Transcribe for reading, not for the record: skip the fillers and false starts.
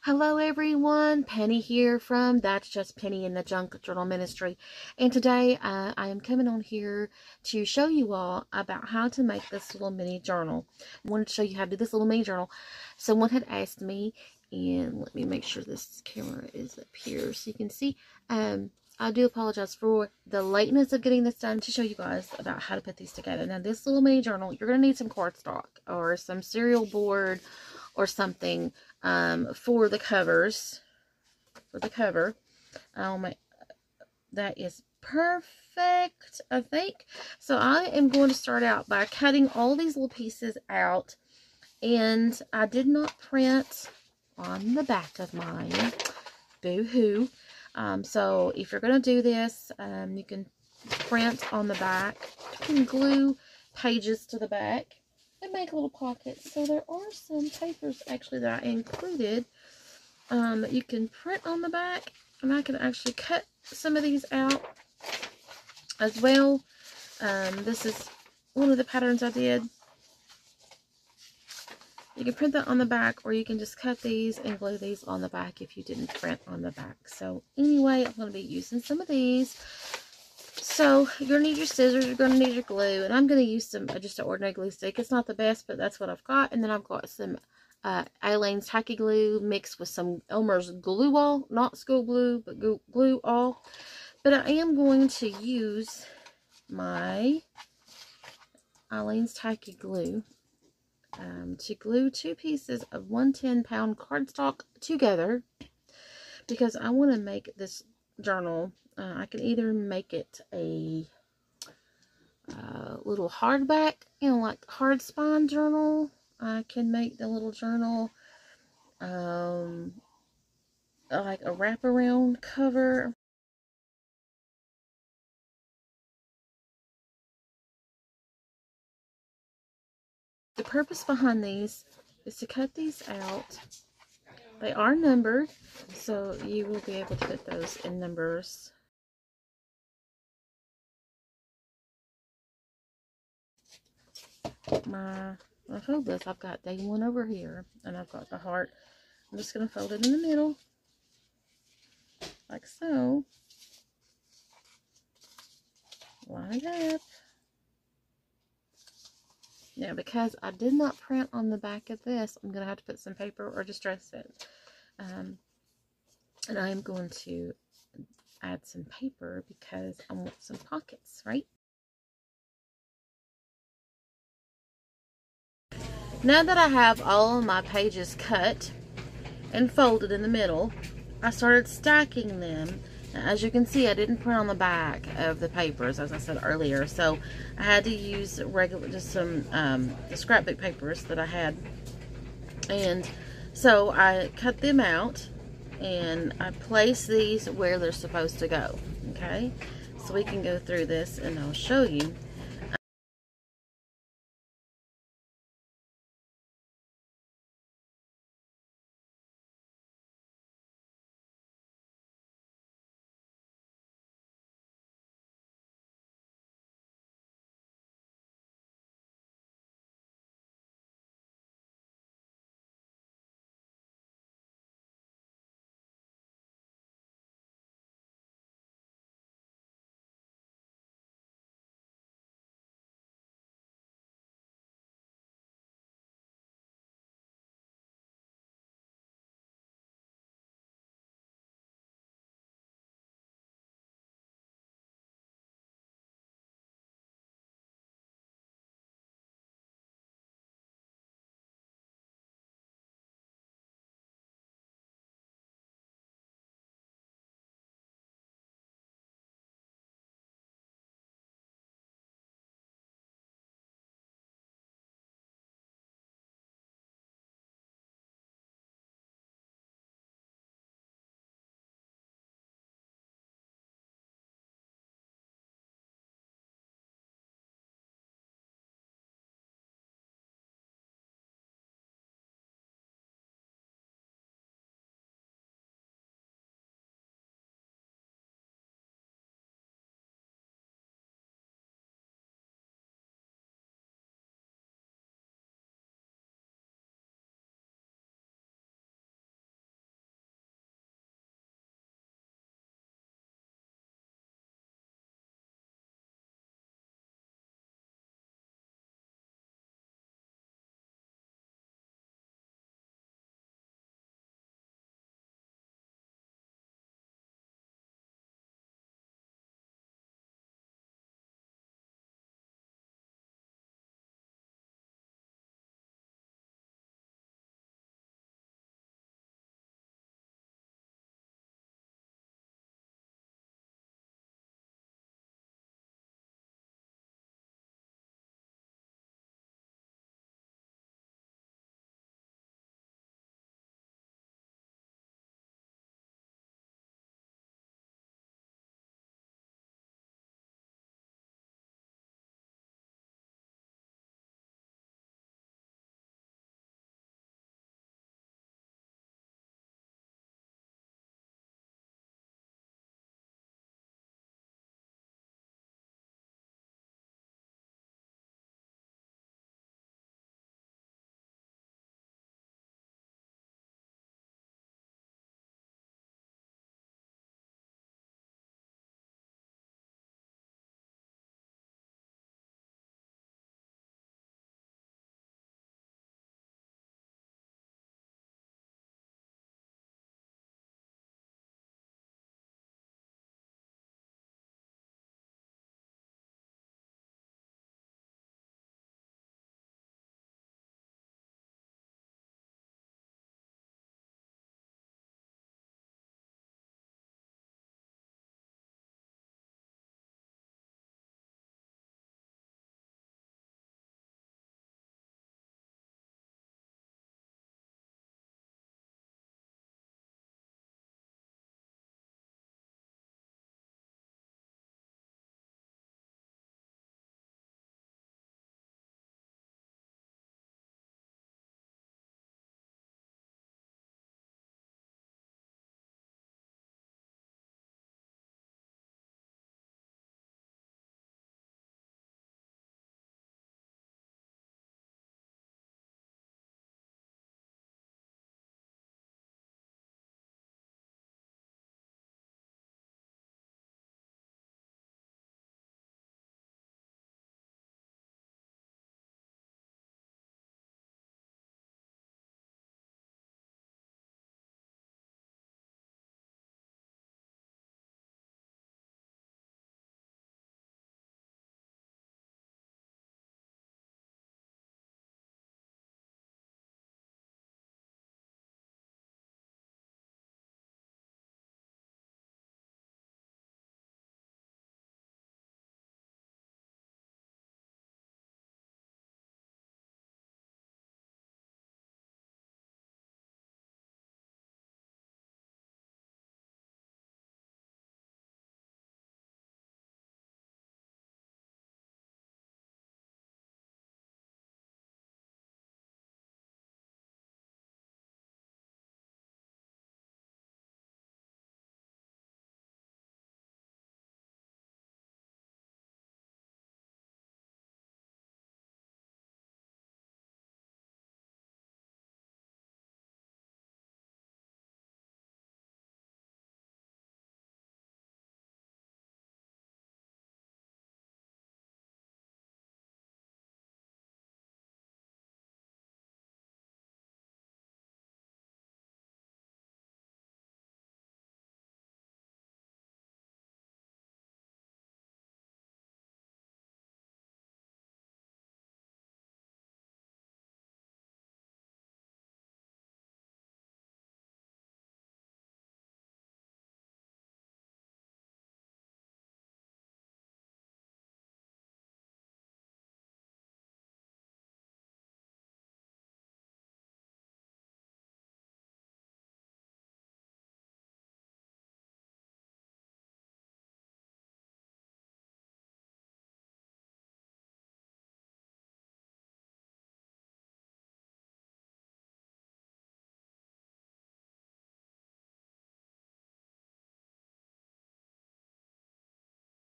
Hello everyone, Penny here from That's Just Penny in the Junk Journal Ministry, and today I am coming on here to show you all about how to make this little mini journal. I wanted to show you how to do this little mini journal. Someone had asked me, and let me make sure this camera is up here so you can see. I do apologize for the lateness of getting this done to show you guys about how to put these together. Now this little mini journal, you're going to need some cardstock or some cereal board or something for the covers, that is perfect, I think. So I am going to start out by cutting all these little pieces out, and I did not print on the back of mine, boo-hoo. So if you're going to do this, you can print on the back. You can glue pages to the back and make little pockets. So there are some papers actually that I included that you can print on the back, and I can actually cut some of these out as well. This is one of the patterns I did. You can print that on the back, or you can just cut these and glue these on the back if you didn't print on the back. So anyway, I'm going to be using some of these. So you're going to need your scissors, you're going to need your glue, and I'm going to use some just an ordinary glue stick. It's not the best, but that's what I've got. And then I've got some Aleene's Tacky Glue mixed with some Elmer's Glue All, not school glue, but Glue All. But I am going to use my Aleene's Tacky Glue to glue 2 pieces of 110-pound cardstock together, because I want to make this journal. I can either make it a little hardback, like hard spine journal. I can make the little journal like a wraparound cover. The purpose behind these is to cut these out. They are numbered, so you will be able to put those in numbers. My fold this, I've got day 1 over here, and I've got the heart. I'm just going to fold it in the middle, like so. Line it up. Now, because I did not print on the back of this, I'm going to have to put some paper or distress it. And I am going to add some paper because I want some pockets, right? Now that I have all of my pages cut and folded in the middle, I started stacking them. Now, as you can see, I didn't print on the back of the papers, as I said earlier, so I had to use just some the scrapbook papers that I had. And so I cut them out and I place these where they're supposed to go. Okay, so we can go through this and I'll show you